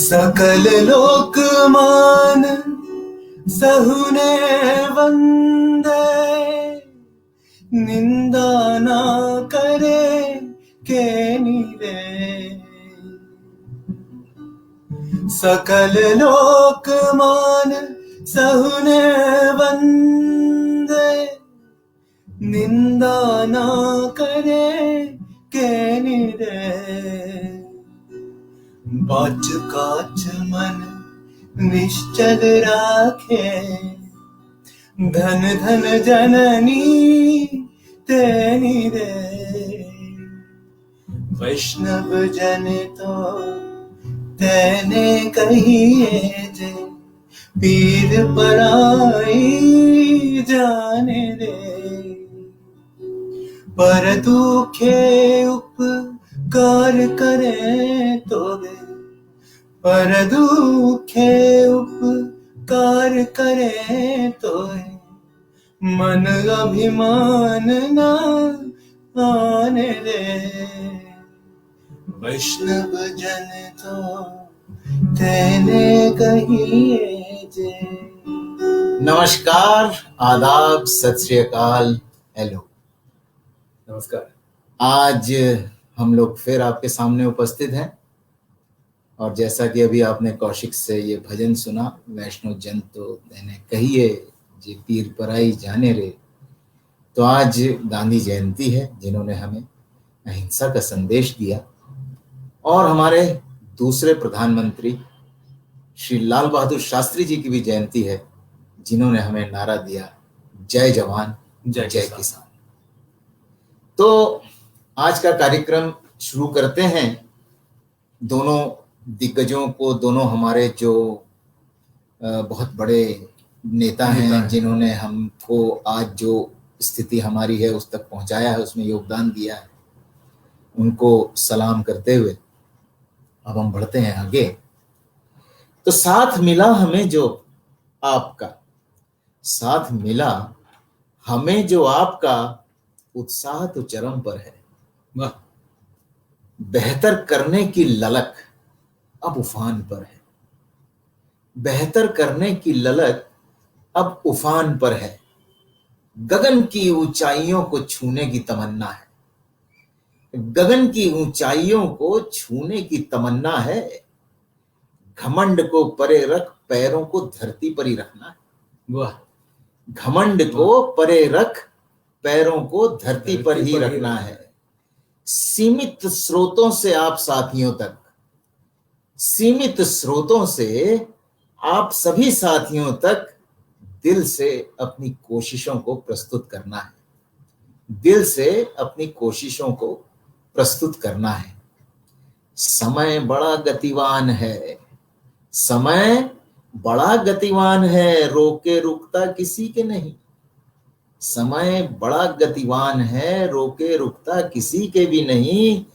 सकल लोकमान सहुने वंदे, निंदा ना करे के नीरे। सकल लोकमान सहुने वंदे, निंदा ना करे के नीरे। बाच काच मन निश्चल राखे, धन धन जननी तेनी रे। वैष्णव जन तो तेने कहिए जे, पीर पराई जाने रे। पर दुखे उपकार करे तो वे, पर दुखे उपकार करे तो मन अभिमान ना आने रे। वैष्णव जन तो तेने कहिए जे। नमस्कार, आदाब, सत श्री अकाल, हेलो, नमस्कार। आज हम लोग फिर आपके सामने उपस्थित हैं और जैसा कि अभी आपने कौशिक से ये भजन सुना, वैष्णव जन तो तेने कहिए जे, पीर पराई जाने रे। तो आज गांधी जयंती है, जिन्होंने हमें अहिंसा का संदेश दिया, और हमारे दूसरे प्रधानमंत्री श्री लाल बहादुर शास्त्री जी की भी जयंती है, जिन्होंने हमें नारा दिया, जय जवान जय किसान। तो आज का कार्यक्रम शुरू करते हैं। दोनों दिग्गजों को, दोनों हमारे जो बहुत बड़े नेता हैं, जिन्होंने हमको आज जो स्थिति हमारी है उस तक पहुंचाया है, उसमें योगदान दिया है, उनको सलाम करते हुए अब हम बढ़ते हैं आगे। तो साथ मिला हमें जो आपका, साथ मिला हमें जो आपका, उत्साह तो चरम पर है। वाह! बेहतर करने की ललक अब उफान पर है, बेहतर करने की ललक अब उफान पर है। गगन की ऊंचाइयों को छूने की तमन्ना है, गगन की ऊंचाइयों को छूने की तमन्ना है। घमंड को परे रख, पैरों को धरती पर ही रखना है। वाह! घमंड को परे रख, पैरों को धरती पर ही रखना है। सीमित स्रोतों से आप साथियों तक, सीमित स्रोतों से आप सभी साथियों तक दिल से अपनी कोशिशों को प्रस्तुत करना है, दिल से अपनी कोशिशों को प्रस्तुत करना है। समय बड़ा गतिवान है, समय बड़ा गतिवान है, रोके रुकता किसी के नहीं। समय बड़ा गतिवान है, रोके रुकता किसी के भी नहीं।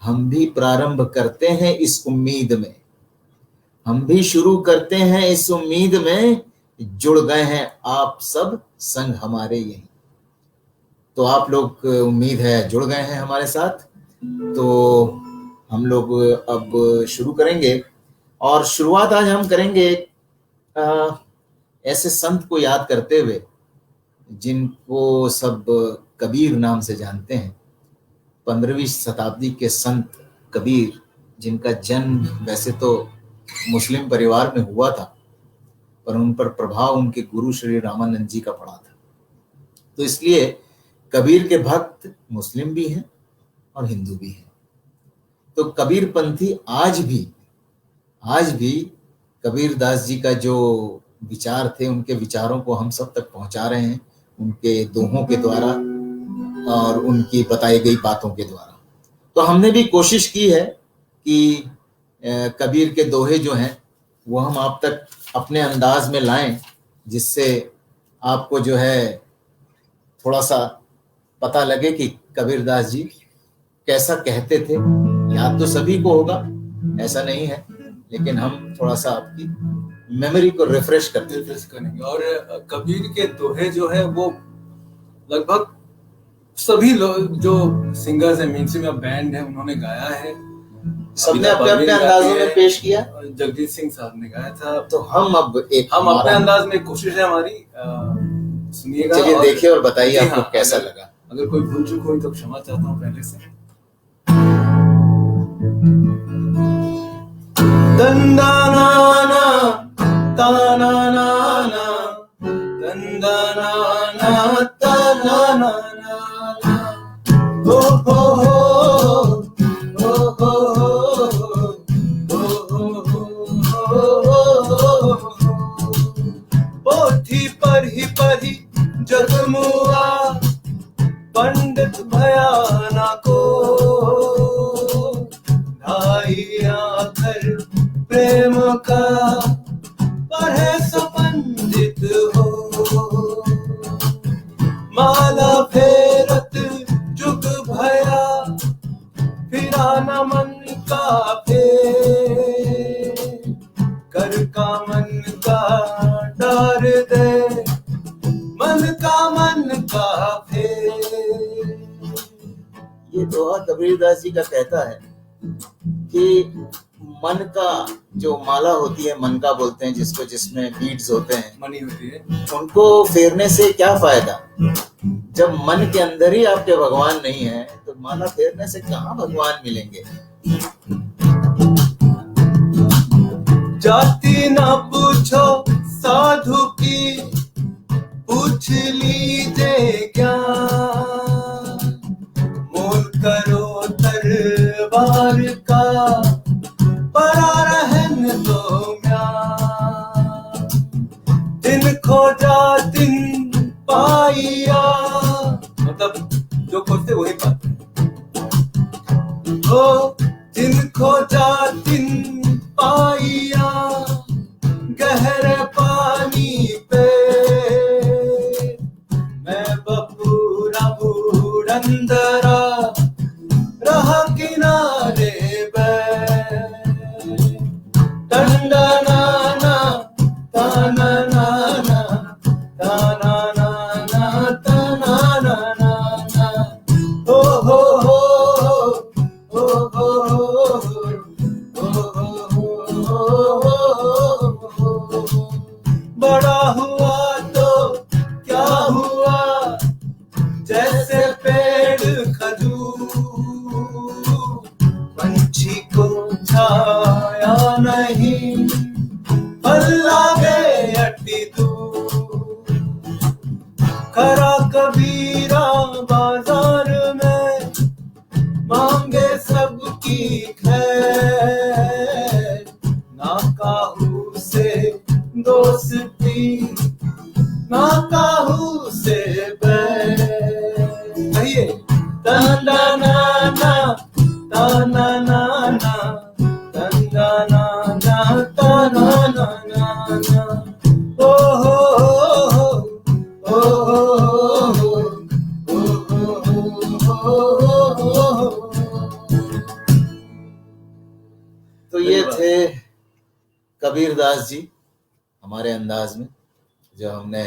हम भी प्रारंभ करते हैं इस उम्मीद में, हम भी शुरू करते हैं इस उम्मीद में, जुड़ गए हैं आप सब संग हमारे यहीं। तो आप लोग, उम्मीद है, जुड़ गए हैं हमारे साथ। तो हम लोग अब शुरू करेंगे, और शुरुआत आज हम करेंगे ऐसे संत को याद करते हुए, जिनको सब कबीर नाम से जानते हैं। 15वीं शताब्दी के संत कबीर, जिनका जन्म वैसे तो मुस्लिम परिवार में हुआ था, पर उन पर प्रभाव उनके गुरु श्री रामानंद जी का पड़ा था। तो इसलिए कबीर के भक्त मुस्लिम भी हैं और हिंदू भी हैं। तो कबीर पंथी आज भी कबीर दास जी का जो विचार थे, उनके विचारों को हम सब तक पहुंचा रहे हैं, उनके दोहों के द्वारा और उनकी बताई गई बातों के द्वारा। तो हमने भी कोशिश की है कि कबीर के दोहे जो हैं वो हम आप तक अपने अंदाज में लाएं, जिससे आपको जो है थोड़ा सा पता लगे कि कबीरदास जी कैसा कहते थे। याद तो सभी को होगा, ऐसा नहीं है, लेकिन हम थोड़ा सा आपकी मेमोरी को रिफ्रेश करेंगे। और कबीर के दोहे जो है वो लगभग सभी लोग जो सिंगर्स हैं, मेनस्ट्रीम बैंड है, उन्होंने गाया है। सबने अपने अपने अंदाजों में पेश किया। जगजीत सिंह साहब ने गाया था। तो हम अब हम अपने अंदाज में कोशिश है हमारी, सुनिएगा। चलिए देखिए और बताइए आपको कैसा लगा। अगर कोई भूल चूक हुई तो क्षमा चाहता हूँ पहले से। तंदानाना तानानाना तंदानाना तानानाना हो हो पोथी पढ़ी जगमुआ पंडित भयाना को ढाई आखर प्रेम का पढ़े सपंडित हो। माला फेरत जुग भया फिरा न मन का फेर कर का मन का डार दे मन का फेर। ये दोहा कबीरदास जी का कहता है कि मन का जो माला होती है, मन का बोलते हैं जिसको, जिसमें बीड्स होते हैं, मनी होती है, उनको फेरने से क्या फायदा जब मन के अंदर ही आपके भगवान नहीं है, तो माला फेरने से कहाँ भगवान मिलेंगे। जाति ना पूछो साधु की पूछ लीजिए क्या, मोल करो तरवार का परा रहन दो म्या। दिन खोजा दिन पाइया, मतलब जो खोजते वही पाते। ओ दिन खोजा दिन पाइया गहरे पानी पे, मैं बपूरा बूढ़ंदरा रहा किनारे पे। टंडा नाना ताना नाना ताना नाना ताना नाना हो हो हो हो हो हो। बड़ा हुआ तो क्या हुआ जैसे पेड़ खजूर, पंछी को छाया नहीं अल्लाह गे अड्डी दूर। खरा कबीरा बाजार में मांगे सबकी खैर, ना काहू से दोस्ती ना काहू से बैर। कहिए ताना नाना ताना नाना ताना नाना ताना नाना ओ हो ओ हो। तो ये थे कबीरदास जी हमारे अंदाज में, जो हमने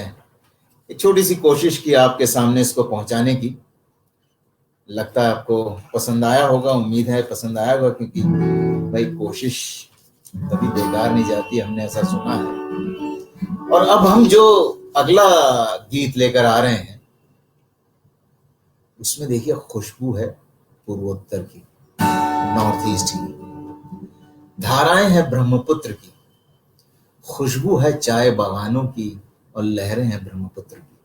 एक छोटी सी कोशिश की आपके सामने इसको पहुंचाने की। लगता है आपको पसंद आया होगा, उम्मीद है पसंद आया होगा, क्योंकि भाई कोशिश कभी बेकार नहीं जाती, हमने ऐसा सुना है। और अब हम जो अगला गीत लेकर आ रहे हैं उसमें देखिए खुशबू है पूर्वोत्तर की, नॉर्थ ईस्ट की, धाराएं हैं ब्रह्मपुत्र की, खुशबू है चाय बागानों की और लहरें हैं ब्रह्मपुत्र की।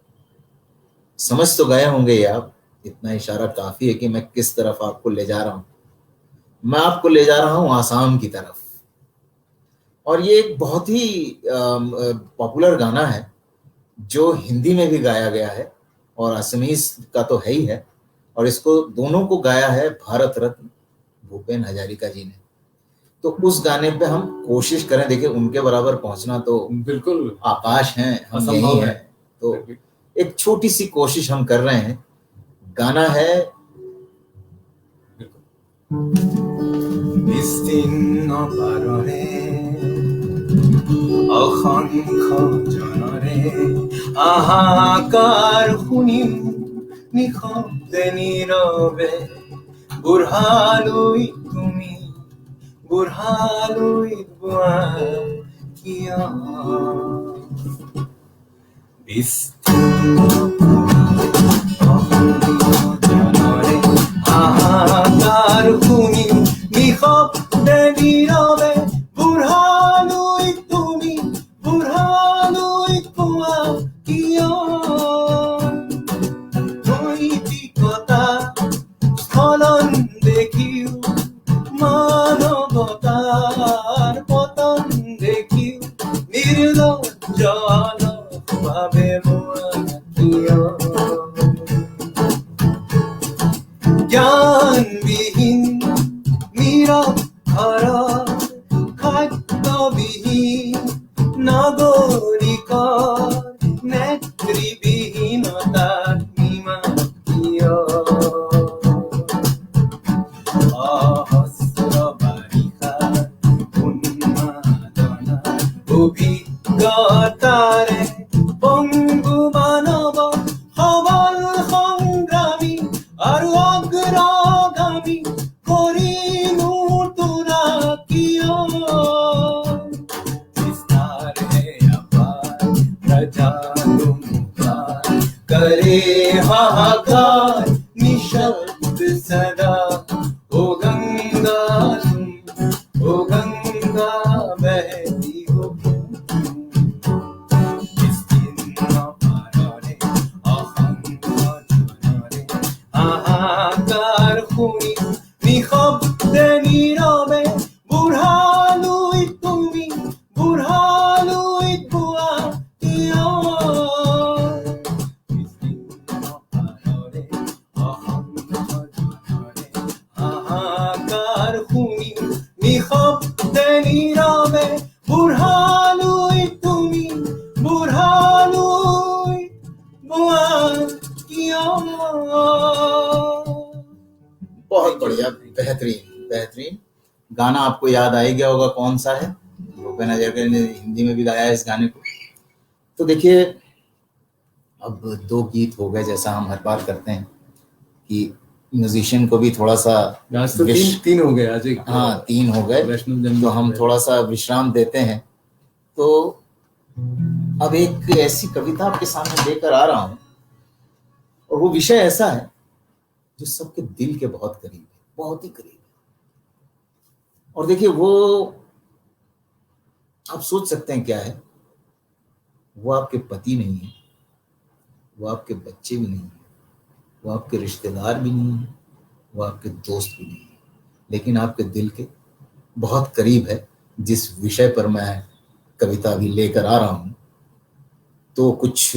समझ तो गए होंगे ये आप, इतना इशारा काफी है कि मैं किस तरफ आपको ले जा रहा हूं। मैं आपको ले जा रहा हूं आसाम की तरफ। और ये एक बहुत ही पॉपुलर गाना है जो हिंदी में भी गाया गया है और असमीज का तो है ही है, और इसको दोनों को गाया है भारत रत्न भूपेन हजारिका जी ने। तो उस गाने पे हम कोशिश करें, देखिए उनके बराबर पहुंचना तो बिल्कुल आकाश हैं, हम यही हैं, तो एक छोटी सी कोशिश हम कर रहे हैं। गाना है আহাকার শুনিম নিশব্দে নীরবে বুঢ়ালৈ তুমি burhanuit buwan kiya হাহাকার খুনি নিঃশব্দে নীরবে বুরহানুই তুমি বুরহানুই কোয়া কিয় নৈতিকতা স্খলন দেখিও মানবতার পতন দেখিও নির্লজ্জ ভাবে জ্ঞানবিহীন নিরক্ষর খাদ্যবিহীন নাগরিকৰ নেতৃবিহীনতাৰ নিমাতীয় অহস্র বাৰিষাৰ উন্মাদনা অভিজ্ঞতাৰে পঙ্গু মানৱ সবল সংগ্ৰামী আৰু অগ্ৰগামী কৰি নোতোৰা কিয় विस्तार है अपार प्रजानुसार करे हाहाकार निशब्द सदा ओ गंगा तुम ओ गंगा बहती हो इस दिन पारे अहंकार हाहाकार खूनी निशब्दे नीरवे বুরহানুই তুমি বুরহানুই বুয়া কিয় হাহাকার খুনি নিঃশব্দে নীরবে বুরহানুই তুমি বুরহানুই বুয়া কিয় बहुत बढ़िया, बेहतरीन बेहतरीन गाना। आपको याद आ ही गया होगा कौन सा है। भूपेन हजारिका ने हिंदी में भी गाया है इस गाने को। तो देखिए, अब 2 गीत हो गए, जैसा हम हर बार करते हैं कि म्यूजिशियन को भी थोड़ा सा आज तो तीन हो गए आज एक। हाँ, 3 हो गए, तो हम थोड़ा सा विश्राम देते हैं। तो अब एक ऐसी कविता आपके सामने लेकर आ रहा हूं, और वो विषय ऐसा है जो सबके दिल के बहुत करीब है, बहुत ही करीब है। और देखिए, वो आप सोच सकते हैं क्या है। वो आपके पति नहीं है, वो आपके बच्चे भी नहीं है, वो आपके रिश्तेदार भी नहीं है, वो आपके दोस्त भी नहीं है, लेकिन आपके दिल के बहुत करीब है। जिस विषय पर मैं कविता भी लेकर आ रहा हूं, तो कुछ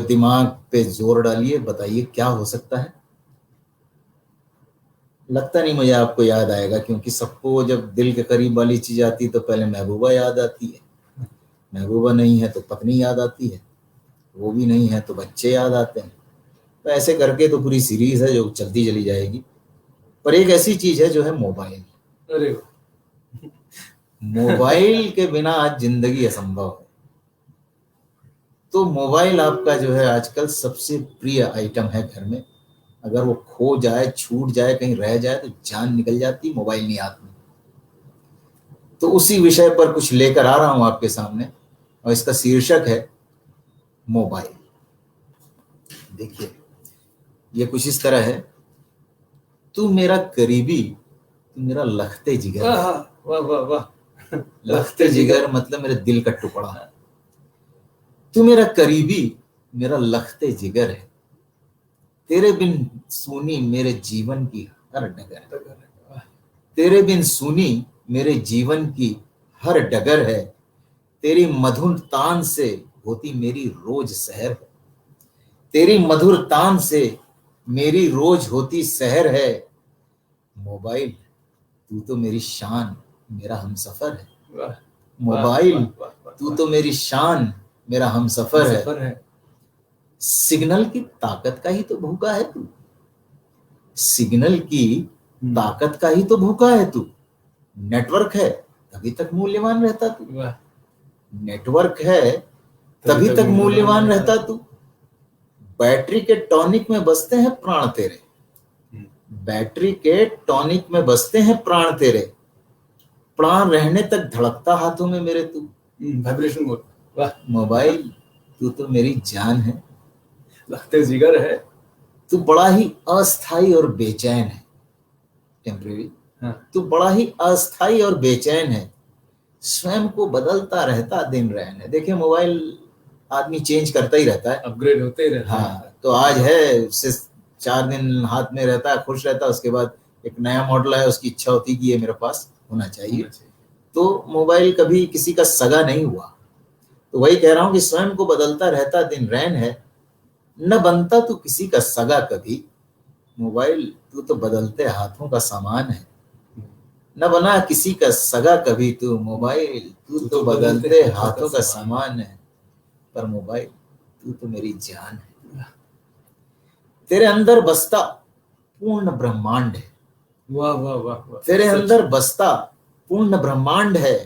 दिमाग पे जोर डालिए, बताइए क्या हो सकता है। लगता नहीं मुझे आपको याद आएगा, क्योंकि सबको जब दिल के करीब वाली चीज आती है तो पहले महबूबा याद आती है, महबूबा नहीं है तो पत्नी याद आती है, वो भी नहीं है तो बच्चे याद आते हैं। तो ऐसे करके तो पूरी सीरीज है जो चलती चली जाएगी। पर एक ऐसी चीज है जो है मोबाइल। अरे मोबाइल के बिना आज जिंदगी असंभव है। तो मोबाइल आपका जो है आजकल सबसे प्रिय आइटम है घर में। अगर वो खो जाए, छूट जाए, कहीं रह जाए तो जान निकल जाती, मोबाइल नहीं हाथ में। तो उसी विषय पर कुछ लेकर आ रहा हूं आपके सामने, और इसका शीर्षक है मोबाइल। देखिए, ये कुछ इस तरह है। तू मेरा करीबी, तू मेरा लखते जिगर। वाह वाह वाह। लखते जिगर मतलब मेरे दिल का टुकड़ा है। तू मेरा करीबी, मेरा लखते जिगर है। तेरे बिन सुनी मेरे जीवन की हर डगर। तेरे बिन सुनी मेरे जीवन की हर डगर है। तेरी मधुर तान से होती मेरी रोज सहर है। तेरी मधुर तान से मेरी रोज होती सहर है। मोबाइल, तू तो मेरी शान, मेरा हमसफर है। मोबाइल, तू तो मेरी शान, मेरा हमसफर है। सिग्नल की ताकत का ही तो भूखा है तू। सिग्नल की ताकत का ही तो भूखा है तू। नेटवर्क है तभी तक मूल्यवान रहता तू। नेटवर्क है तभी तक मूल्यवान रहता तू। बैटरी के टॉनिक में बसते हैं प्राण तेरे। बैटरी के टॉनिक में बसते हैं प्राण तेरे। प्राण रहने तक धड़कता हाथों में मेरे तू। Vibration mode. वाह, मोबाइल तू तो मेरी जान है, लगते जिगर है। तू बड़ा ही अस्थाई और बेचैन है, टेम्परेरी। हाँ, तू बड़ा ही अस्थाई और बेचैन है, स्वयं को बदलता रहता दिन रहने। देखिए मोबाइल आदमी चेंज करता ही रहता है, अपग्रेड होते ही रहता है। हाँ, तो आज है उससे 4 दिन हाथ में रहता है, खुश रहता है, उसके बाद एक नया मॉडल है, उसकी इच्छा होती कि ये मेरे पास होना चाहिए। तो मोबाइल कभी किसी का सगा नहीं हुआ। तो वही कह रहा हूं कि स्वयं को बदलता रहता दिन रैन है, न बनता तू किसी का सगा कभी। मोबाइल तू तो बदलते हाथों का सामान है, न बना किसी का सगा कभी तू। मोबाइल तू तो बदलते हाथों का सामान है, पर मोबाइल तू तो मेरी जान है। तेरे अंदर बसता पूर्ण ब्रह्मांड है, वाह वाह वाह वाह, तेरे अंदर बसता पूर्ण ब्रह्मांड है,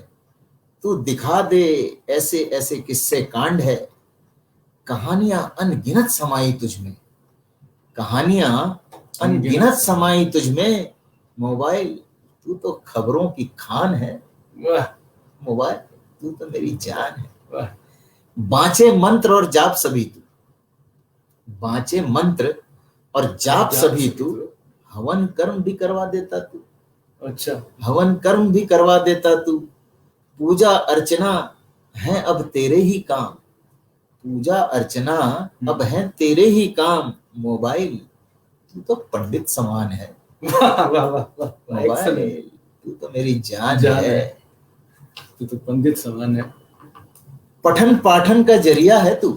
तू दिखा दे ऐसे ऐसे किस्से कांड है। कहानियां अनगिनत समाई तुझमें, कहानियां अनगिनत समाई तुझमें। मोबाइल तू तो खबरों की खान है, वाह, मोबाइल तू तो मेरी जान है। वाह, बांचे मंत्र और जाप सभी तू, बांचे मंत्र और जाप सभी तू। हवन कर्म भी करवा देता तू, अच्छा, हवन कर्म भी करवा देता तू। पूजा अर्चना है अब तेरे ही काम, पूजा अर्चना अब है तेरे ही काम। मोबाइल तू तो पंडित समान है, वाह वाह वाह वाह, मोबाइल तू तो मेरी जान है। तू तो पंडित समान है। पठन पाठन का जरिया है तू,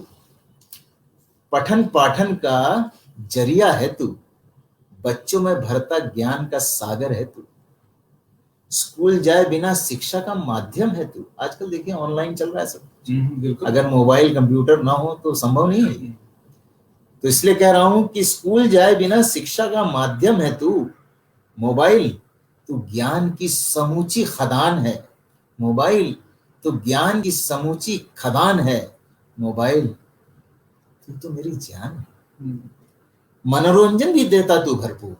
पठन पाठन का जरिया है तू। बच्चों में भरता ज्ञान का सागर है तू। स्कूल जाए बिना शिक्षा का माध्यम है तू। आजकल देखिए ऑनलाइन चल रहा है सब, बिल्कुल। अगर मोबाइल कंप्यूटर ना हो तो संभव नहीं है। तो इसलिए कह रहा हूं कि स्कूल जाए बिना शिक्षा का माध्यम है तू। मोबाइल तू ज्ञान की समूची खदान है, मोबाइल तो ज्ञान की समूची खदान है। मोबाइल तू तो मेरी जान है। मनोरंजन भी देता तू भरपूर,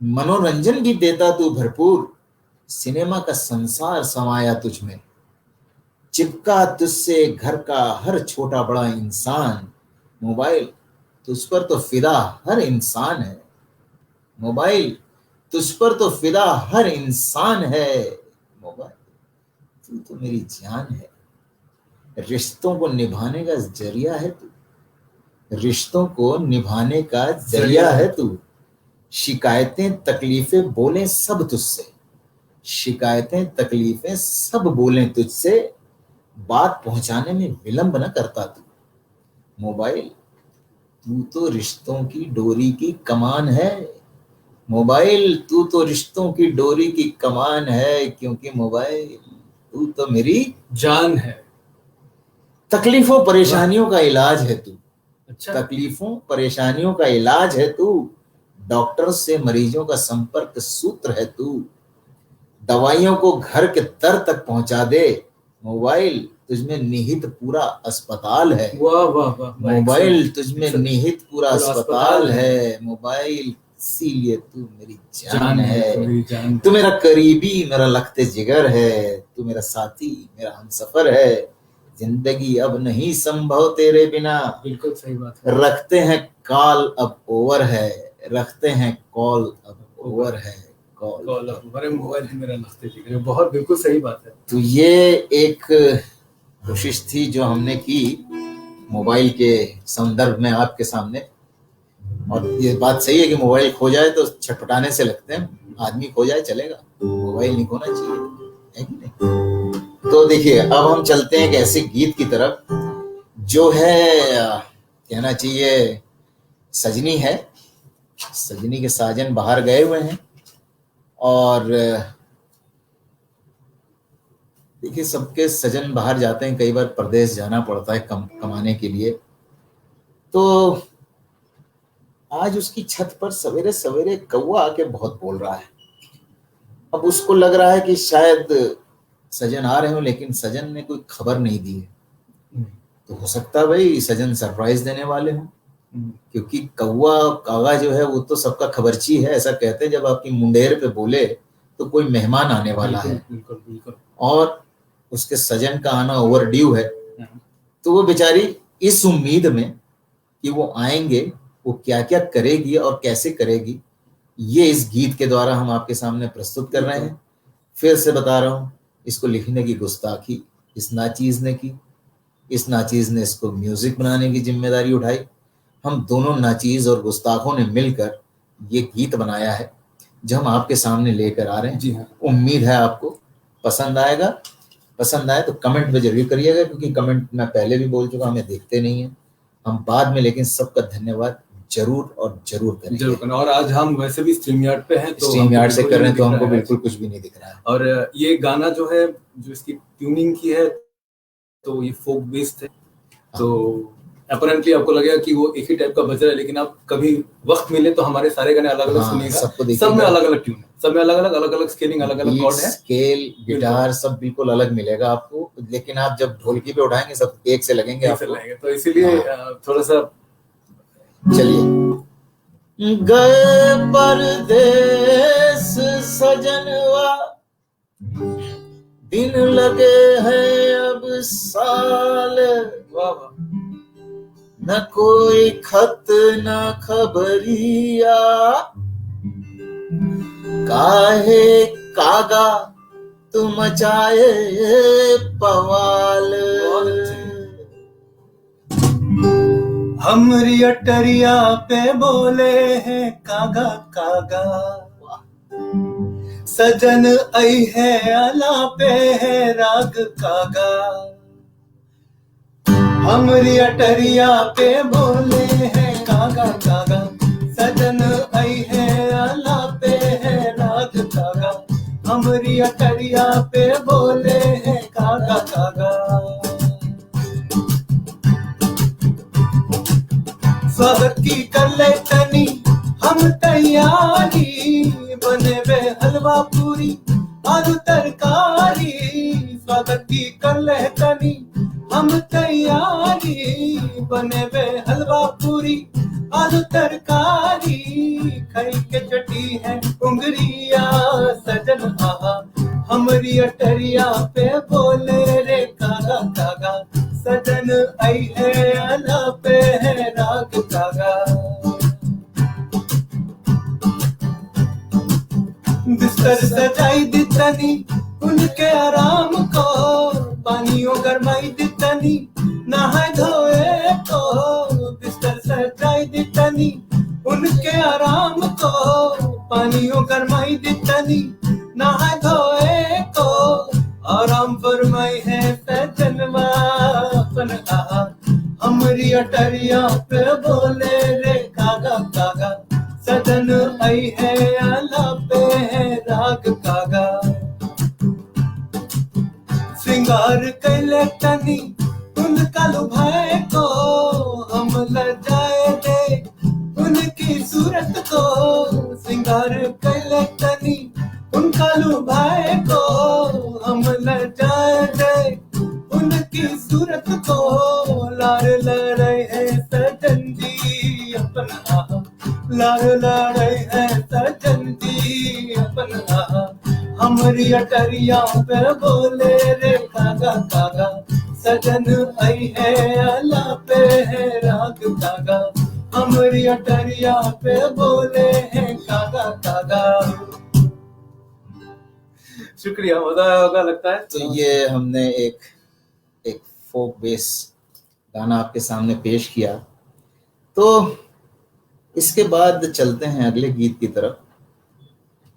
मनोरंजन भी देता तू भरपूर। सिनेमा का संसार समाया तुझ में, चिपका तुझसे घर का हर छोटा बड़ा इंसान। मोबाइल तुझ पर तो फिदा हर इंसान है, मोबाइल तुझ पर तो फिदा हर इंसान है। मोबाइल तू तो मेरी जान है। रिश्तों को निभाने का जरिया है तू, रिश्तों को निभाने का जरिया है तू। शिकायतें तकलीफें बोले सब तुझसे, शिकायतें तकलीफें सब बोले तुझसे। बात पहुंचाने में विलंब न करता तू। मोबाइल तू तो रिश्तों की डोरी की कमान है, मोबाइल तू तो रिश्तों की डोरी की कमान है। क्योंकि मोबाइल तू तो मेरी जान है। तकलीफों परेशानियों का इलाज है तू, अच्छा, तकलीफों परेशानियों का इलाज है तू। डॉक्टर से मरीजों का संपर्क सूत्र है तू। दवाइयों को घर के दर तक पहुंचा दे। मोबाइल तुझमें निहित पूरा अस्पताल है, वाह वाह वाह, मोबाइल तुझमें निहित पूरा अस्पताल है। मोबाइल इसीलिए तू मेरी जान है। तू मेरा करीबी, मेरा लखते जिगर है, तू मेरा साथी, मेरा हमसफर है। जिंदगी अब नहीं संभव तेरे बिना। बिल्कुल सही बात है। रखते हैं कॉल अब ओवर है, रखते हैं कॉल अब ओवर है, कॉल अब हमारे मोबाइल है मेरा लखते जिगर। बहुत बिल्कुल सही बात है। तो ये एक कोशिश थी जो हमने की मोबाइल के संदर्भ में आपके सामने। और ये बात सही है कि मोबाइल खो जाए तो छटपटाने से लगते हैं, आदमी खो जाए चलेगा, मोबाइल नहीं खोना चाहिए, है कि नहीं। तो देखिए अब हम चलते हैं एक ऐसे गीत की तरफ जो है कहना चाहिए सजनी है। सजनी के साजन बाहर गए हुए हैं और देखिए सबके सजन बाहर जाते हैं, कई बार प्रदेश जाना पड़ता है कमाने के लिए। तो आज उसकी छत पर सवेरे सवेरे कौवा आके बहुत बोल रहा है। अब उसको लग रहा है कि शायद सजन आ रहे हो, लेकिन सजन ने कोई खबर नहीं दी है। तो हो सकता है भाई सजन सरप्राइज देने वाले हो, क्योंकि कौवा कागा जो है वो तो सबका खबरची है। ऐसा कहते हैं जब आपकी मुंडेर पे बोले तो कोई मेहमान आने वाला है बिल्कुल बिल्कुल। और उसके सजन का आना ओवरड्यू है, तो वो बेचारी इस उम्मीद में कि वो आएंगे, वो क्या क्या करेगी और कैसे करेगी, ये इस गीत के द्वारा हम आपके सामने प्रस्तुत कर रहे हैं। फिर से बता रहा हूँ, इसको लिखने की गुस्ताखी इस नाचीज ने की, इस नाचीज ने इसको म्यूजिक बनाने की जिम्मेदारी उठाई। हम दोनों नाचीज और गुस्ताखों ने मिलकर ये गीत बनाया है जो हम आपके सामने लेकर आ रहे हैं। जी हाँ। उम्मीद है आपको पसंद आएगा। पसंद आए तो कमेंट में जरूर करिएगा, क्योंकि कमेंट मैं पहले भी बोल चुका, हमें देखते नहीं है हम बाद में, लेकिन सबका धन्यवाद जरूर और जरूर करेंगे। जरूर करना। और आज हम वैसे भी स्ट्रीम यार्ड पे हैं, तो स्ट्रीम यार्ड से कर रहे हैं, तो हमको बिल्कुल कुछ भी नहीं दिख रहा है। और ये गाना जो है, जो इसकी ट्यूनिंग की है, तो ये फोक बेस्ड है, तो अपरेंटली आपको लगेगा कि वो एक ही टाइप का बज रहा है, लेकिन आप कभी वक्त मिले तो हमारे सारे गाने अलग अलग सुनिएगा। सब में अलग अलग ट्यून है, सब में अलग अलग स्केलिंग, अलग अलग कॉर्ड है, स्केल, गिटार सब बिल्कुल अलग मिलेगा आपको, लेकिन आप जब ढोलकी पे उठाएंगे सब एक से लगेंगे आपको। तो इसीलिए थोड़ा सा चलिए। गए परदेस सजनवा, दिन लगे हैं अब साल, न कोई खत न खबरिया, काहे कागा तुम मचाए पवाल। हमरी अटरिया पे बोले हैं कागा कागा, सजन आई है अला पे है राग कागा। हमरी अटरिया पे बोले हैं कागा कागा, सजन आई है अला पे है राग कागा। हमरी अटरिया पे बोले हैं कागा कागा। स्वागत की कर ले तनी हम तैयारी, बने वे हलवा पूरी आलू तरकारी। स्वागत की कर ले तनी हम तैयारी, बने वे हलवा पूरी आलू तरकारी। खाई के चटी है उंगलिया सजन आहा, हमरी अटरिया पे बोले रे कागा कागा, सजन आई है अला पे है राग कागा। बिस्तर सजाई दितनी उनके आराम को, पानियों गरमाई दितनी नहाए धोए को। बिस्तर सजाई दितनी उनके आराम को, पानियों गरमाई दितनी नहाए धोए को। आराम फरमाई है सजनवा अपन आहा, हमरी अटरिया पे बोले रे कागा कागा, सजन आई है आला पे है राग कागा। श्रृंगार कैले तनी उनका लुभाए को, हम लजाए दे उनकी सूरत को। श्रृंगार कैले तनी उनका लुभाए को, हम लजाए दे उनकी सूरत को। लार लड़े है सजन जी अपन आहा, लार लड़े है सजन जी अपन आहा। हमरी अटरिया पे बोले रे कागा कागा, सजन आई है अला पे है राग कागा। हमरी अटरिया पे बोले हैं कागा कागा। शुक्रिया, मजा आया होगा लगता है। तो ये हमने एक फोक बेस गाना आपके सामने पेश किया, तो इसके बाद चलते हैं अगले गीत की तरफ।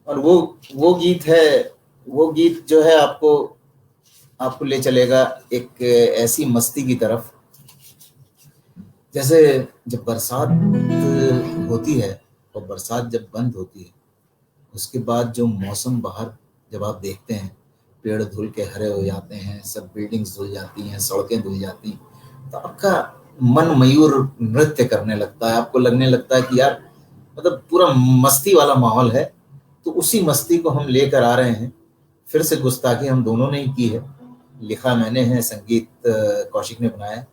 और वो गीत जो है आपको ले चलेगा एक ऐसी मस्ती की तरफ, जैसे जब बरसात होती है और बरसात जब बंद होती है, उसके बाद जो मौसम बाहर जब आप देखते हैं, पेड़ धुल के हरे हो जाते हैं, सब बिल्डिंग्स धुल जाती हैं, सड़कें धुल जाती हैं, तो आपका मन मयूर नृत्य करने लगता है। आपको लगने लगता है कि यार मतलब पूरा मस्ती वाला माहौल है। तो उसी मस्ती को हम लेकर आ रहे हैं। फिर से गुस्ताखी हम दोनों ने ही की है, लिखा मैंने है, संगीत कौशिक ने बनाया है।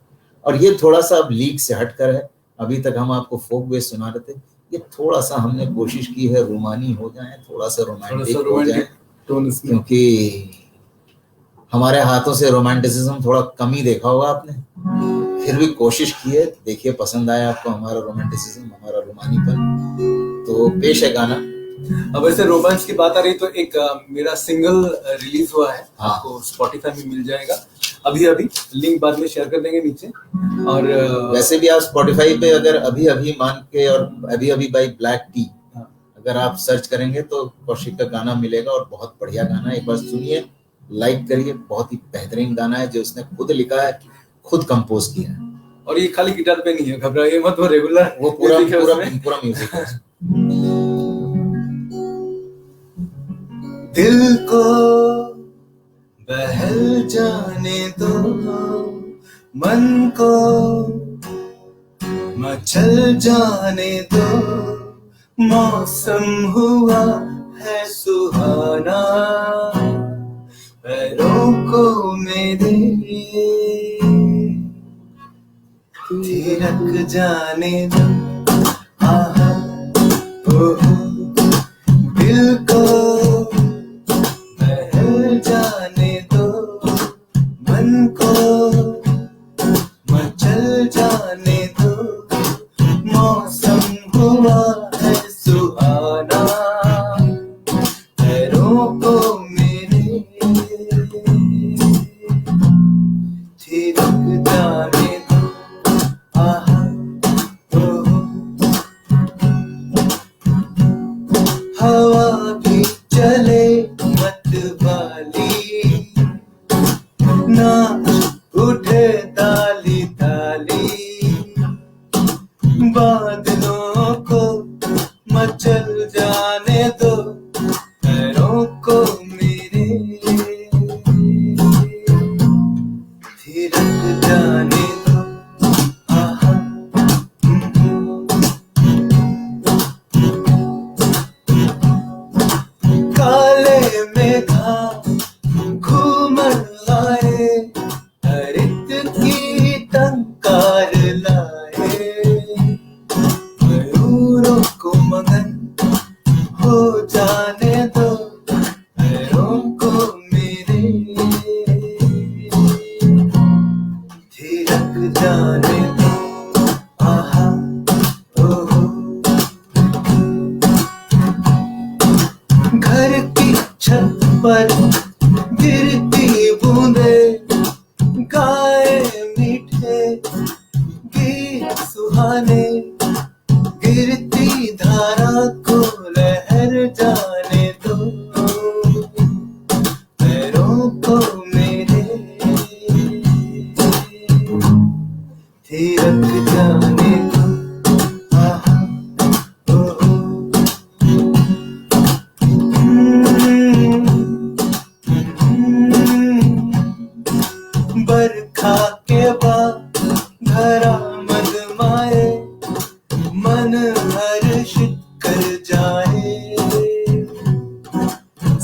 और ये थोड़ा सा अब लीक से हटकर है। अभी तक हम आपको फोक बेस सुना रहे थे, ये थोड़ा सा हमने कोशिश की है रोमानी हो जाए, थोड़ा सा रोमांटिक हो जाए, टोन इसमें। क्योंकि हमारे हाथों से रोमांटिसिज्म थोड़ा कम ही देखा होगा आपने, फिर भी कोशिश की है। देखिए पसंद आया आपको हमारा रोमांटिसिज्म, हमारा रोमानीपन। तो पेश है गाना। अब वैसे रोमांस की बात आ रही तो एक मेरा सिंगल रिलीज हुआ है, हाँ। आपको स्पॉटिफाई में मिल जाएगा अभी अभी, लिंक बाद में शेयर कर देंगे नीचे। और वैसे भी आप स्पॉटिफाई पे अगर अभी अभी मान के और अभी अभी बाई ब्लैक टी अगर आप सर्च करेंगे तो कौशिक का गाना मिलेगा, और बहुत बढ़िया गाना है। एक बार सुनिए, लाइक करिए। बहुत ही बेहतरीन गाना है जो उसने खुद लिखा है, खुद कंपोज किया है। और ये खाली गिटार पे नहीं है, घबराइए मत, वो रेगुलर वो पूरा म्यूजिक है। दिल को बहल जाने दो, मन को मचल जाने दो, मौसम हुआ है सुहाना, पैरों को मेरे थिरक जाने दो। आहा ओहो, दिल को बहल जाने दो, मन को मचल जाने दो, मौसम हुआ है सुहाना, पैरों को मेरे थिरक जाने दो। आहा ओहो, हवा भी चले मत वाली, नाच उठे ताली ताली, बादलों को मचल जाने दो, पैरों को मेरे थिरक जाने दो। आहा काले मेघा घूमन आए, हरित की टंकार लाए, मयूरों को मगन हो जाने दो, पैरों को मेरे थिरक जाने दो। आहा ओहो, घर की छत पर गिरती बूंदे, गाए मीठे गीत सुहाने, गिरती धारा को लहर जाने दो, पैरों को मेरे थिरक जाने दो। आहा ओहो, बरखा के बाद धरा मदमाए, मन हर्षित कर जाए,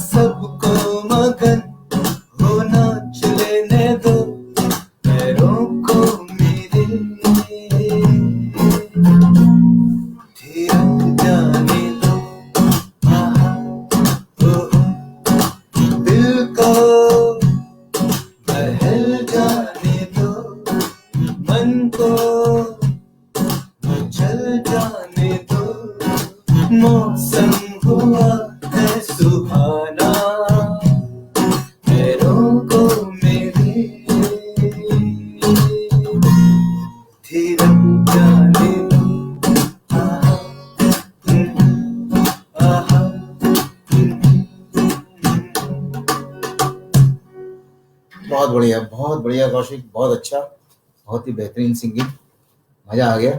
सबको मगन हो नाच लेने दो, पैरों को मेरे थिरक जाने दो। आहा ओहो, दिल को बहल जाने दो, मन को मचल जाने दो, मौसम हुआ है सुहाना, पैरों को मेरे थिरक जाने दो। आहा आहा बहुत बढ़िया कौशिक, बहुत अच्छा, बहुत ही बेहतरीन सिंगिंग, मजा आ गया।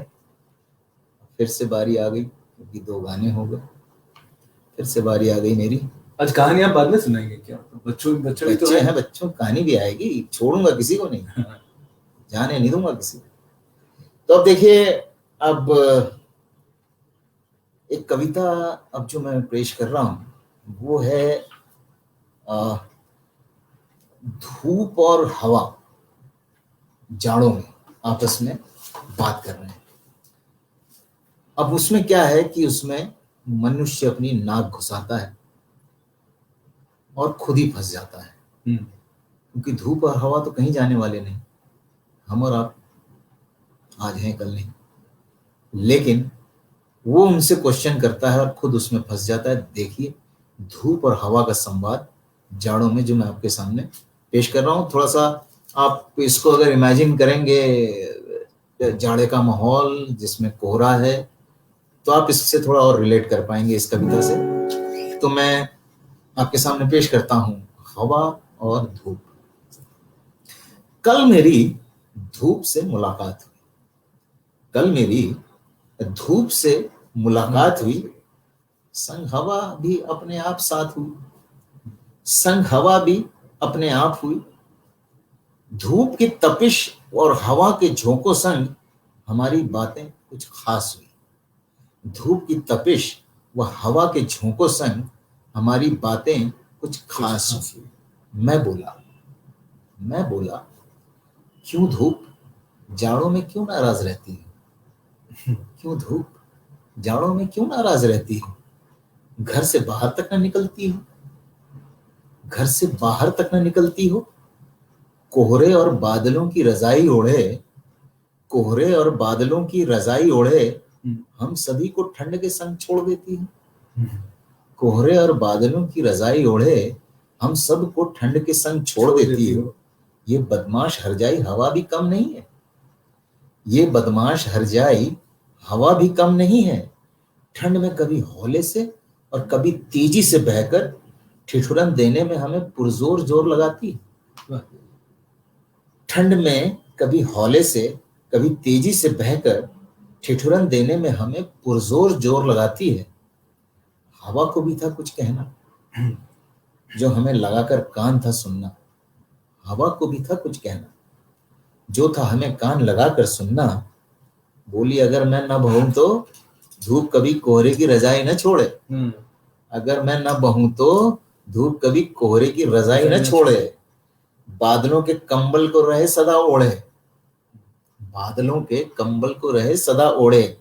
फिर से बारी आ गई, क्योंकि 2 गाने हो गए, फिर से बारी आ गई मेरी। आज कहानी आप बाद में सुनाएंगे क्या? बच्चों भी तो बच्चे हैं, बच्चों की कहानी भी आएगी, छोड़ूंगा किसी को नहीं, जाने नहीं दूंगा किसी को। तो अब देखिए, अब एक कविता अब जो मैं पेश कर रहा हूं वो है धूप और हवा जाड़ों में आपस में बात कर रहे हैं। अब उसमें क्या है कि उसमें मनुष्य अपनी नाक घुसाता है और खुद ही फंस जाता है, क्योंकि धूप और हवा तो कहीं जाने वाले नहीं, हम और आप आज हैं कल नहीं, लेकिन वो उनसे क्वेश्चन करता है और खुद उसमें फंस जाता है। देखिए धूप और हवा का संवाद जाड़ों में जो मैं आपके सामने पेश कर रहा हूँ, थोड़ा सा आप इसको अगर इमेजिन करेंगे जाड़े का माहौल जिसमें कोहरा है, तो आप इससे थोड़ा और रिलेट कर पाएंगे इस कविता से। तो मैं आपके सामने पेश करता हूं हवा और धूप। कल मेरी धूप से मुलाकात हुई, कल मेरी धूप से मुलाकात हुई, संग हवा भी अपने आप साथ हुई, संग हवा भी अपने आप हुई। धूप की तपिश और हवा के झोंकों संग हमारी बातें कुछ खास हुई। धूप की तपिश व हवा के झोंकों संग हमारी बातें कुछ खास हुई। मैं बोला क्यों धूप जाड़ों में क्यों नाराज रहती है, क्यों धूप जाड़ों में क्यों नाराज रहती है, घर से बाहर तक न निकलती हो, घर से बाहर तक न निकलती हो, कोहरे और बादलों की रजाई ओढ़े, कोहरे और बादलों की रजाई ओढ़े हम सभी को ठंड के संग छोड़ देती है, कोहरे और बादलों की रजाई ओढ़े हम सब को ठंड के संग छोड़ देती हो। ये बदमाश हरजाई हवा भी कम नहीं है, ये बदमाश हरजाई हवा भी कम नहीं है। ठंड में कभी हौले से और कभी तेजी से बहकर ठिठुरन देने में हमें पुरजोर जोर लगाती है। ठंड में कभी हौले से कभी तेजी से बहकर ठिठुरन देने में हमें पुरजोर जोर लगाती है। हवा को भी था कुछ कहना जो हमें लगाकर कान था सुनना, हवा को भी था कुछ कहना जो था हमें कान लगाकर सुनना। बोली अगर मैं न बहूं तो धूप कभी कोहरे की रजाई न छोड़े, अगर मैं न बहूं तो धूप कभी कोहरे की रजाई न छोड़े। बादलों के कंबल को रहे सदा ओढ़े, बादलों के कंबल को रहे सदा ओढ़े।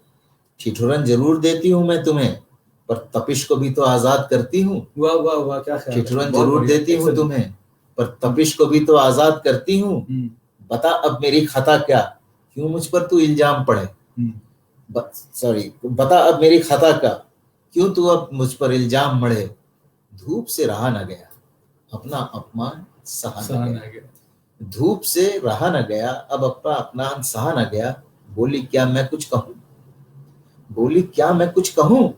ठिठुरन जरूर देती हूं मैं तुम्हें, पर तपिश को भी तो आजाद करती हूँ। वाह वाह वाह, क्या ख्याल है। ठिठुरन जरूर देती हूँ तुम्हें, पर तपिश को भी तो आजाद करती हूँ। बता अब मेरी खता क्या, क्यों मुझ पर तू इल्जाम पड़े, बता अब मेरी खता क्या, क्यों तू अब मुझ पर इल्जाम मढ़े। धूप से रहा न गया अपना अपमान सहा न गया, धूप से रहा न गया अब अपना अपमान सहा न गया। बोली क्या मैं कुछ कहूं, बोली क्या मैं कुछ कहूं,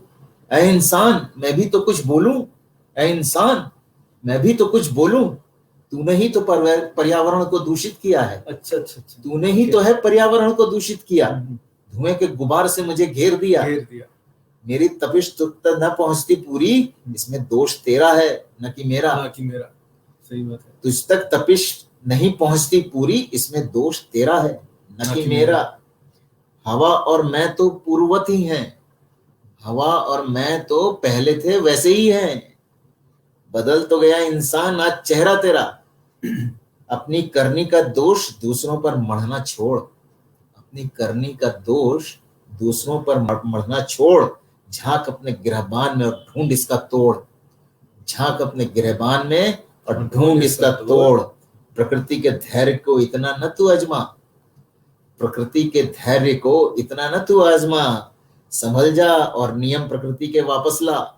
ऐ इंसान मैं भी तो कुछ बोलूं, ऐ इंसान मैं भी तो कुछ बोलूं। तूने ही तो पर्यावरण को दूषित किया है, अच्छा, तूने ही तो है पर्यावरण को दूषित किया। धुएं के गुबार से मुझे घेर दिया, मेरी तपिश तक न पहुंचती पूरी, इसमें दोष तेरा है न कि मेरा, सही बात है। तुझ तक तपिश नहीं पहुंचती पूरी, इसमें दोष तेरा है न कि मेरा। हवा और मैं तो पूर्ववत ही हैं, हवा और मैं तो पहले थे वैसे ही हैं। बदल तो गया इंसान आज चेहरा तेरा, अपनी करनी का दोष दूसरों पर मढ़ना छोड़, अपनी करनी का दोष दूसरों पर मढ़ना छोड़। झांक अपने गिरहबान में और ढूंढ इसका तोड़, झांक अपने गिरहबान में और ढूंढ इसका तोड़। प्रकृति के धैर्य को इतना न तू आजमा, प्रकृति के धैर्य को इतना न तू आजमा। संभल जा और नियम प्रकृति के वापस ला,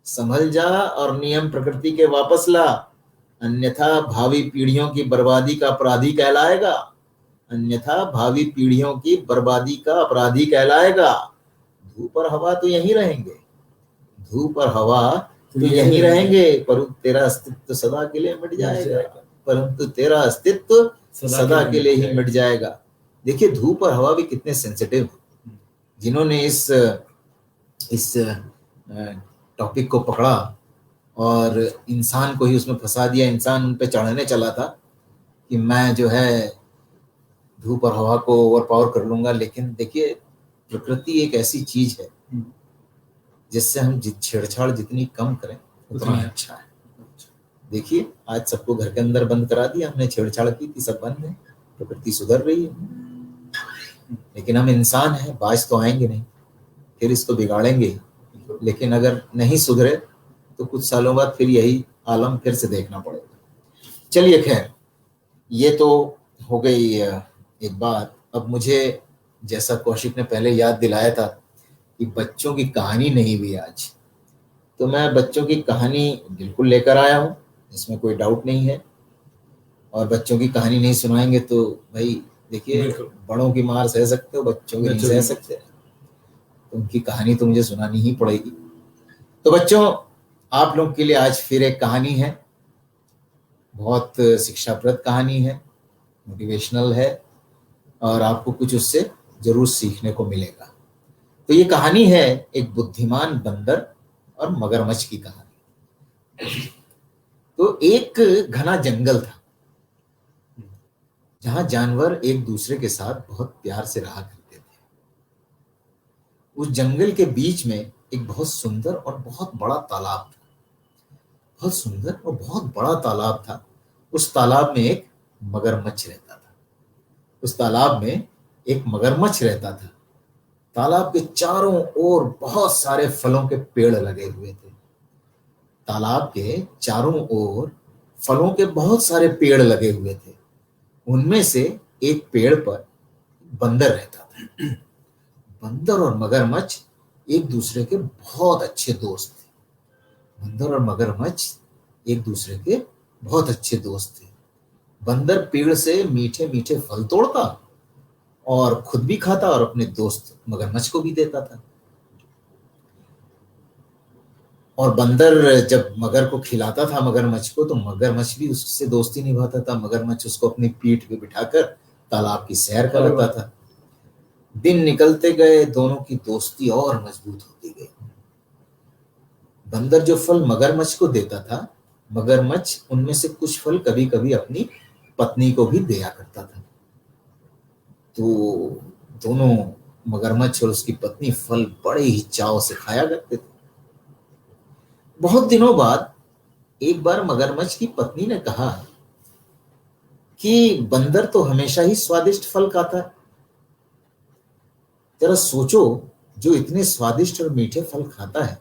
संभल जा और नियम प्रकृति के वापस ला। अन्यथा भावी पीढ़ियों की बर्बादी का अपराधी कहलाएगा, अन्यथा भावी पीढ़ियों की बर्बादी का अपराधी कहलाएगा। धूप और हवा तो यहीं रहेंगे, धूप और हवा तो यहीं रहेंगे, परंतु तेरा अस्तित्व सदा के लिए मिट जाएगा, परंतु तेरा अस्तित्व सदा के लिए ही मिट जाएगा। देखिए धूप और हवा भी कितने सेंसिटिव, जिन्होंने इस टॉपिक को पकड़ा और इंसान को ही उसमें फंसा दिया। इंसान उन पे चढ़ने चला था कि मैं जो है धूप और हवा को ओवरपावर कर लूंगा, लेकिन देखिए प्रकृति एक ऐसी चीज है जिससे हम छेड़छाड़ जितनी कम करें उतना अच्छा है। देखिए आज सबको घर के अंदर बंद करा दिया हमने, छेड़छाड़ की थी, सब बंद है, प्रकृति सुधर रही है। लेकिन हम इंसान हैं, बाज तो आएंगे नहीं, फिर इसको बिगाड़ेंगे। लेकिन अगर नहीं सुधरे तो कुछ सालों बाद फिर यही आलम फिर से देखना पड़ेगा। चलिए खैर, ये तो हो गई एक बात। अब मुझे, जैसा कौशिक ने पहले याद दिलाया था कि बच्चों की कहानी नहीं हुई आज, तो मैं बच्चों की कहानी बिल्कुल लेकर आया हूँ, इसमें कोई डाउट नहीं है। और बच्चों की कहानी नहीं सुनाएंगे तो भाई देखिए, बड़ों की मार सह सकते हो, बच्चों की नहीं सह सकते, तो उनकी कहानी तो मुझे सुनानी ही पड़ेगी। तो बच्चों, आप लोग के लिए आज फिर एक कहानी है, बहुत शिक्षाप्रद कहानी है, मोटिवेशनल है, और आपको कुछ उससे जरूर सीखने को मिलेगा। तो ये कहानी है एक बुद्धिमान बंदर और मगरमच्छ की कहानी। तो एक घना जंगल था जहां जानवर एक दूसरे के साथ बहुत प्यार से रहा करते थे। उस जंगल के बीच में एक बहुत सुंदर और बहुत बड़ा तालाब था। बहुत सुंदर और बहुत बड़ा तालाब था। उस तालाब में एक मगरमच्छ रहता था। उस तालाब में एक मगरमच्छ रहता था। तालाब के चारों ओर बहुत सारे फलों के पेड़ लगे हुए थे। तालाब के चारों ओर फलों के बहुत सारे पेड़ लगे हुए थे। उनमें से एक पेड़ पर बंदर रहता था। बंदर और मगरमच्छ एक दूसरे के बहुत अच्छे दोस्त थे। बंदर और मगरमच्छ एक दूसरे के बहुत अच्छे दोस्त थे। बंदर पेड़ से मीठे मीठे फल तोड़ता और खुद भी खाता और अपने दोस्त मगरमच्छ को भी देता था। और बंदर जब मगर को खिलाता था मगरमच्छ को, तो मगरमच्छ भी उससे दोस्ती निभाता था। मगरमच्छ उसको अपनी पीठ पे बिठाकर तालाब की सैर कराता था। दिन निकलते गए, दोनों की दोस्ती और मजबूत होती गई। बंदर जो फल मगरमच्छ को देता था, मगरमच्छ उनमें से कुछ फल कभी कभी अपनी पत्नी को भी दिया करता था। तो दोनों, मगरमच्छ और उसकी पत्नी, फल बड़े ही चाव से खाया करते थे। बहुत दिनों बाद एक बार मगरमच्छ की पत्नी ने कहा कि बंदर तो हमेशा ही स्वादिष्ट फल खाता है। जरा सोचो, जो इतने स्वादिष्ट और मीठे फल खाता है,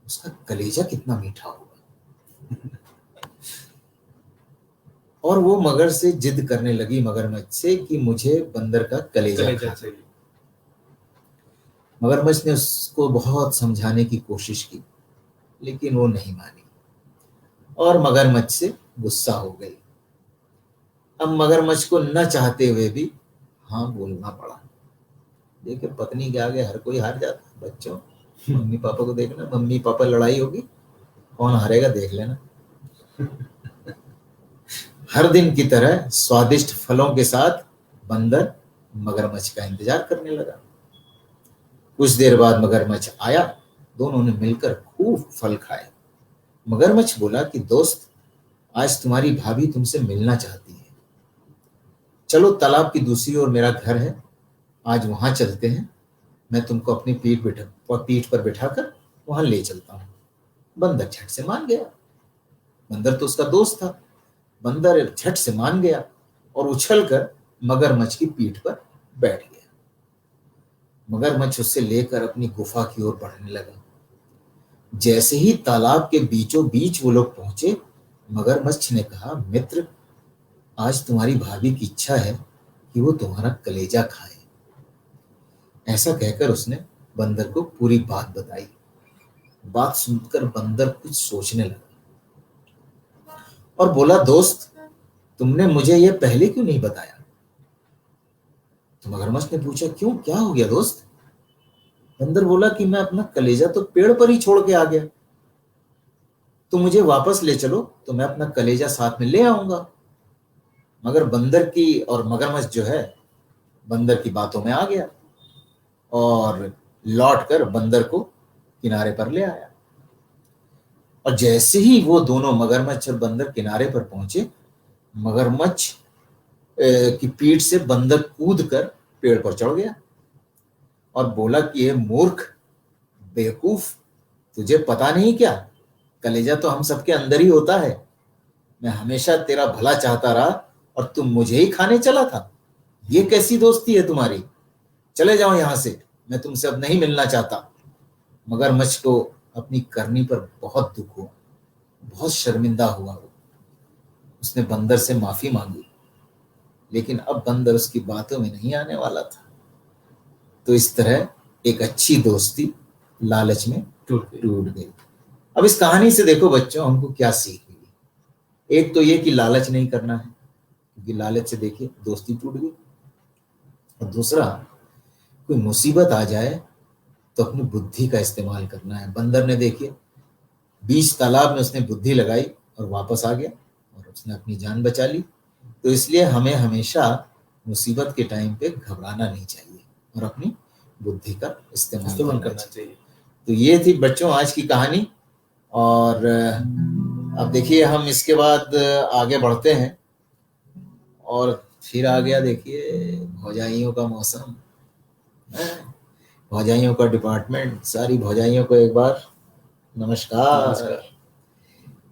उसका कलेजा कितना मीठा होगा। और वो मगर से जिद करने लगी, मगरमच्छ से, कि मुझे बंदर का कलेजा चाहिए। मगरमच्छ ने उसको बहुत समझाने की कोशिश की, लेकिन वो नहीं मानी और मगरमच्छ से गुस्सा हो गई। अब मगरमच्छ को न चाहते हुए भी हाँ बोलना पड़ा। देखिए, पत्नी के आगे हर कोई हार जाता है। बच्चों, मम्मी पापा को देखना, मम्मी पापा लड़ाई होगी, कौन हारेगा देख लेना। हर दिन की तरह स्वादिष्ट फलों के साथ बंदर मगरमच्छ का इंतजार करने लगा। कुछ देर बाद मगरमच्छ आया। दोनों ने मिलकर खूब फल खाए। मगरमच्छ बोला कि दोस्त, आज तुम्हारी भाभी तुमसे मिलना चाहती है। चलो, तालाब की दूसरी ओर मेरा घर है, आज वहां चलते हैं। मैं तुमको अपनी पीठ पर बिठाकर वहां ले चलता हूं। बंदर झट से मान गया। बंदर तो उसका दोस्त था। बंदर झट से मान गया और उछलकर मगरमच्छ की पीठ पर बैठ गया। मगरमच्छ उससे लेकर अपनी गुफा की ओर बढ़ने लगा। जैसे ही तालाब के बीचों बीच वो लोग पहुंचे, मगरमच्छ ने कहा, मित्र, आज तुम्हारी भाभी की इच्छा है कि वो तुम्हारा कलेजा खाए। ऐसा कहकर उसने बंदर को पूरी बात बताई। बात सुनकर बंदर कुछ सोचने लगा और बोला, दोस्त, तुमने मुझे यह पहले क्यों नहीं बताया? तो मगरमच्छ ने पूछा, क्यों, क्या हो गया दोस्त? बंदर बोला कि मैं अपना कलेजा तो पेड़ पर ही छोड़ के आ गया। तो मुझे वापस ले चलो, तो मैं अपना कलेजा साथ में ले आऊंगा। मगर बंदर की, और मगरमच्छ जो है, बंदर की बातों में आ गया और लौटकर बंदर को किनारे पर ले आया। और जैसे ही वो दोनों, मगरमच्छ और बंदर, किनारे पर पहुंचे, मगरमच्छ की पीठ से बंदर कूद कर पेड़ पर चढ़ गया और बोला कि ये मूर्ख, बेवकूफ, तुझे पता नहीं क्या, कलेजा तो हम सबके अंदर ही होता है। मैं हमेशा तेरा भला चाहता रहा और तुम मुझे ही खाने चला था। ये कैसी दोस्ती है तुम्हारी? चले जाओ यहां से, मैं तुमसे अब नहीं मिलना चाहता। मगरमच्छ को अपनी करनी पर बहुत दुख हुआ। बहुत शर्मिंदा हुआ वो, उसने बंदर से माफी मांगी, लेकिन अब बंदर उसकी बातों में नहीं आने वाला था। तो इस तरह एक अच्छी दोस्ती लालच में टूट गई। अब इस कहानी से देखो बच्चों, हमको क्या सीख मिली। एक तो ये कि लालच नहीं करना है, क्योंकि लालच से देखिए दोस्ती टूट गई। और दूसरा, कोई मुसीबत आ जाए तो अपनी बुद्धि का इस्तेमाल करना है। बंदर ने देखिए बीच तालाब में उसने बुद्धि लगाई और वापस आ गया और उसने अपनी जान बचा ली। तो इसलिए हमें हमेशा मुसीबत के टाइम पे घबराना नहीं चाहिए और अपनी बुद्धि का इस्तेमाल करना चाहिए। तो ये थी बच्चों आज की कहानी। और अब देखिए हम इसके बाद आगे बढ़ते हैं। और फिर आ गया देखिए भौजाइयों का मौसम, भौजाइयों का डिपार्टमेंट। सारी भौजाइयों को एक बार नमस्कार।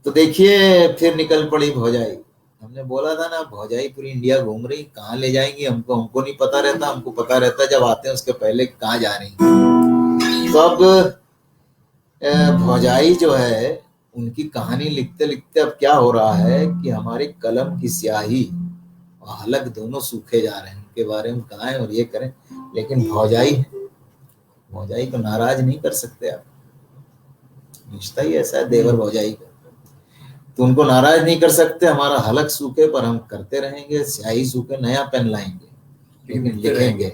तो देखिए फिर निकल पड़ी भौजाई। हमने बोला था ना भौजाई पूरी इंडिया घूम रही, कहाँ ले जाएंगी हमको नहीं पता रहता। हमको पता रहता जब आते हैं उसके पहले कहाँ जा रही। तो अब भौजाई जो है उनकी कहानी लिखते लिखते अब क्या हो रहा है कि हमारे कलम की स्याही और हलक दोनों सूखे जा रहे हैं। उनके बारे में कहा है और ये करें, लेकिन भौजाई को नाराज नहीं कर सकते आप। रिश्ता ही ऐसा है देवर भौजाई का, तो उनको नाराज नहीं कर सकते। हमारा हलक सूखे पर हम करते रहेंगे, स्याही सूखे नया पेन लाएंगे, लेकिन लिखेंगे।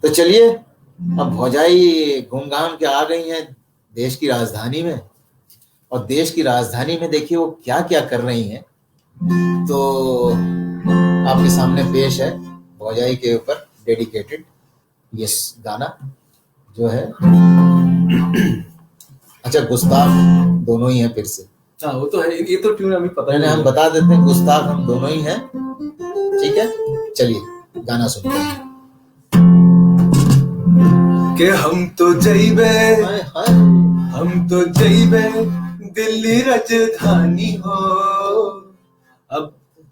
तो चलिए अब भौजाई घूम घाम के आ गई हैं देश की राजधानी में। और देश की राजधानी में देखिए वो क्या क्या कर रही हैं। तो आपके सामने पेश है भौजाई के ऊपर डेडिकेटेड ये गाना जो है। अच्छा गुस्ताख दोनों ही हैं फिर से। हाँ वो तो है, ये तो ट्यून हमें पता है। हम बता देते हैं गुस्ताख हम दोनों ही हैं, ठीक है। चलिए गाना सुनते हैं। कि हम तो जइबे दिल्ली राजधानी हो, अब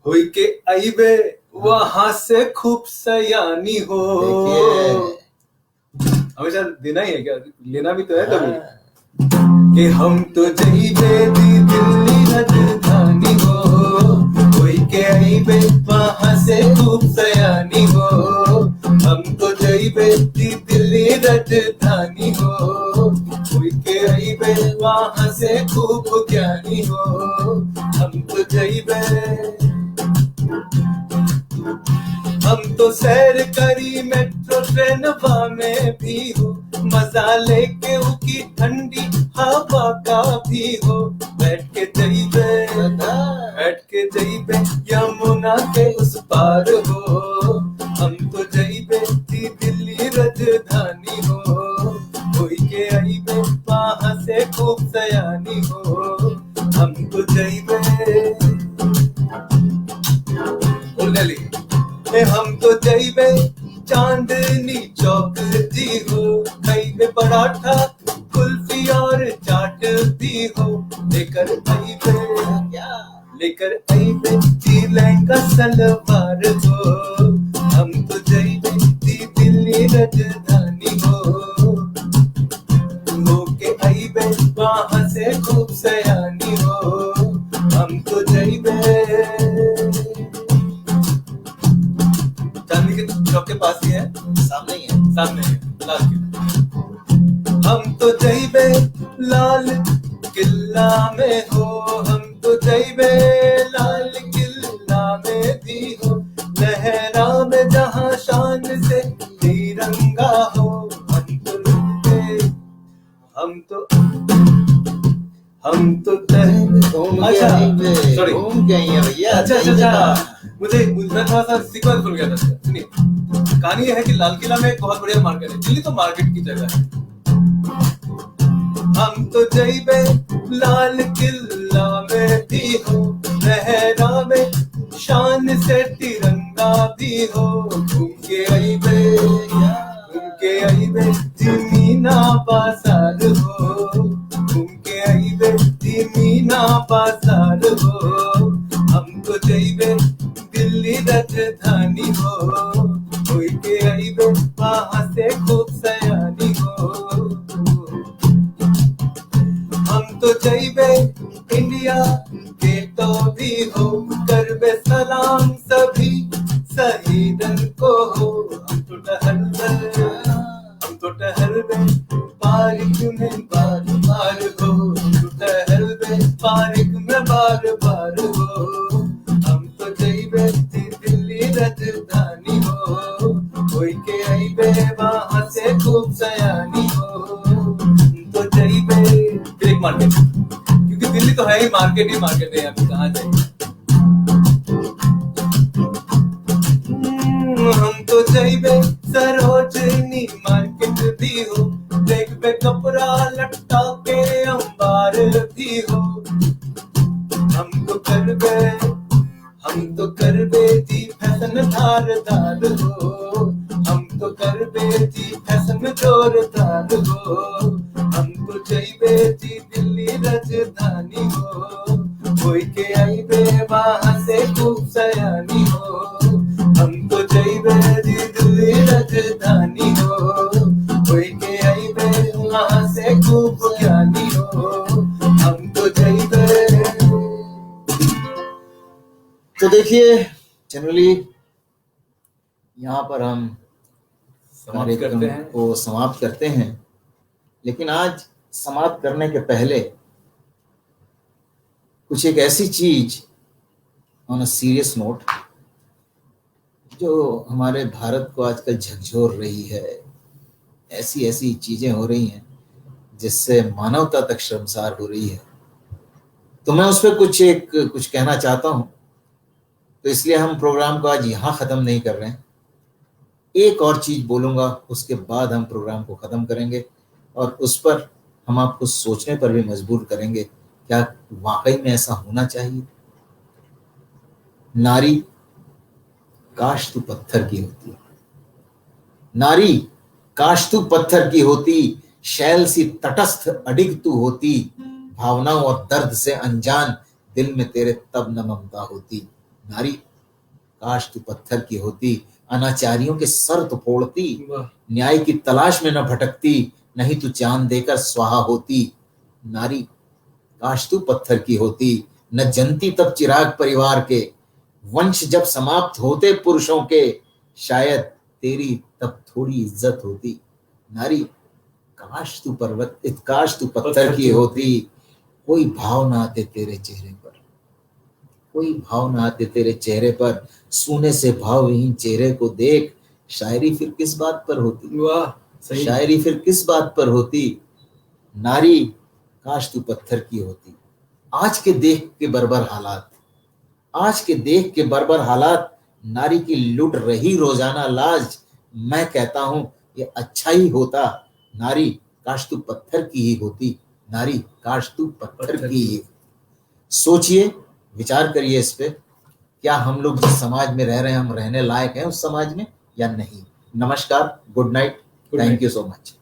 होई के आइबे वहां से खूब सयानी हो। हमेशा देना ही है क्या, लेना भी तो है कभी। कि हम तो जइबे दिल्ली राजधानी हो, होई के आइबे वहां से खूब सयानी हो। हम तो जइबे दिल्ली राजधानी हो, होई के आइबे वहां से खूब ज्ञानी हो। हम तो जइबे, हम तो सैर करी मेट्रो ट्रेनवा में भी हो, मजा लेके उकी ठंडी हवा का भी हो। बैठ के जइबे यमुना के उस पार हो। हम तो जइबे दिल्ली राजधानी हो, होई के आइबे वहां से खूब सयानी हो। हम तो जइबे हम तो जइबे चांदनी चौक जी हो, खाइबे पराठा कुल्फी और चाट भी हो। लेकर आइबे लहंगा सलवार हो। हम तो जइबे दिल्ली राजधानी हो, होके आइबे वहां से खूब सयानी हो। हम तो जइबे चांदनी के चौक के पास ही है, सामने लाल किला। हम तो जइबे लाल किला में हो, हम तो जइबे लाल किला में भी हो। लहरा में जहां शान से तिरंगा हो। हम तो घूम के आई हैं भैया। अच्छा मुझे थोड़ा सा सीक्वेंस भूल गया था। सुनिए कहानी है कि लाल किला में एक बहुत बढ़िया मार्केट है। दिल्ली तो मार्केट की जगह है। हम तो जइबे लाल किला में भी हो, लहरा में शान से तिरंगा भी हो। घूम के आइबे मीना बाजार हो, घूम के आइबे मीना बाजार हो। हम तो जइबे दिल्ली राजधानी हो, होई के आइबे वहां से खूब सयानी हो। हम तो जइबे इंडिया कर बे सलाम सभी शहीदन को हो। हम तो टहल बे बारिक में बार बार हो। हम तो टहल बे बारिक में बार बार हो। हम तो जइबे दिल्ली राजधानी हो। कोई के आइबे वहाँ से खूब सयानी हो। हम तो जइबे ब्रेक मार्केट, क्योंकि दिल्ली तो है ही मार्केट है, अभी कहाँ जाए। हम तो जइबे सरोजनी मार्केट भी हो। देखबे कपड़ा लट्टा के अंबार भी हो। हम तो करबे जी फैशन धारदार हो। हम तो करबे जी फैशन जोरदार हो। हम तो जइबे जी दिल्ली राजधानी हो। कोई के आइबे वहाँ से खूब सयानी हो। हम तो जइबे जी दिल्ली राजधानी हो। कोई के आइबे वहाँ से खूब ज्ञानी हो। हम तो जइबे। तो देखिए, जनरली यहाँ पर हम कार्यक्रम को समाप्त करते हैं, लेकिन आज समाप्त करने के पहले कुछ एक ऐसी चीज ऑन अ सीरियस नोट जो हमारे भारत को आजकल झकझोर रही है, ऐसी चीजें हो रही हैं जिससे मानवता तक शर्मसार हो रही है। तो मैं उस पर कुछ कहना चाहता हूं। तो इसलिए हम प्रोग्राम को आज यहाँ ख़त्म नहीं कर रहे हैं। एक और चीज़ बोलूँगा, उसके बाद हम प्रोग्राम को ख़त्म करेंगे और उस पर हम आपको सोचने पर भी मजबूर करेंगे, क्या वाकई में ऐसा होना चाहिए? नारी काश तू पत्थर की होती, नारी काश तू पत्थर की होती, शैल सी तटस्थ अडिग तू होती, भावनाओं और दर्द से अनजान दिल में तेरे तब न ममता होती। नारी काश तू पत्थर की होती, अनाचारियों के सर तो फोड़ती, न्याय की तलाश में न भटकती, नहीं तू चांद देकर स्वाहा होती। नारी काश तू पत्थर की होती, न जनती तब चिराग परिवार के, वंश जब समाप्त होते पुरुषों के, शायद तेरी तब थोड़ी इज्जत होती। नारी काश तू पत्थर की होती, कोई भाव ना आते तेरे चेहरे पर, कोई भाव ना आते तेरे चेहरे पर, सूने से भावहीन चेहरे को देख, शायरी फिर किस बात पर होती। वाह, शायरी फिर किस बात पर होती। नारी काश तू पत्थर की होती। आज के देख के बर्बर हालात, नारी की लुट रही रोजाना लाज, मैं कहता हूं ये अच्छा ही होता। नारी काश तू पत्थर की ही होती, नारी काश तू पत्थर की ही। सोचिए, विचार करिए इस पे, क्या हम लोग जिस समाज में रह रहे हैं हम रहने लायक हैं उस समाज में या नहीं। नमस्कार, good night, thank you so much.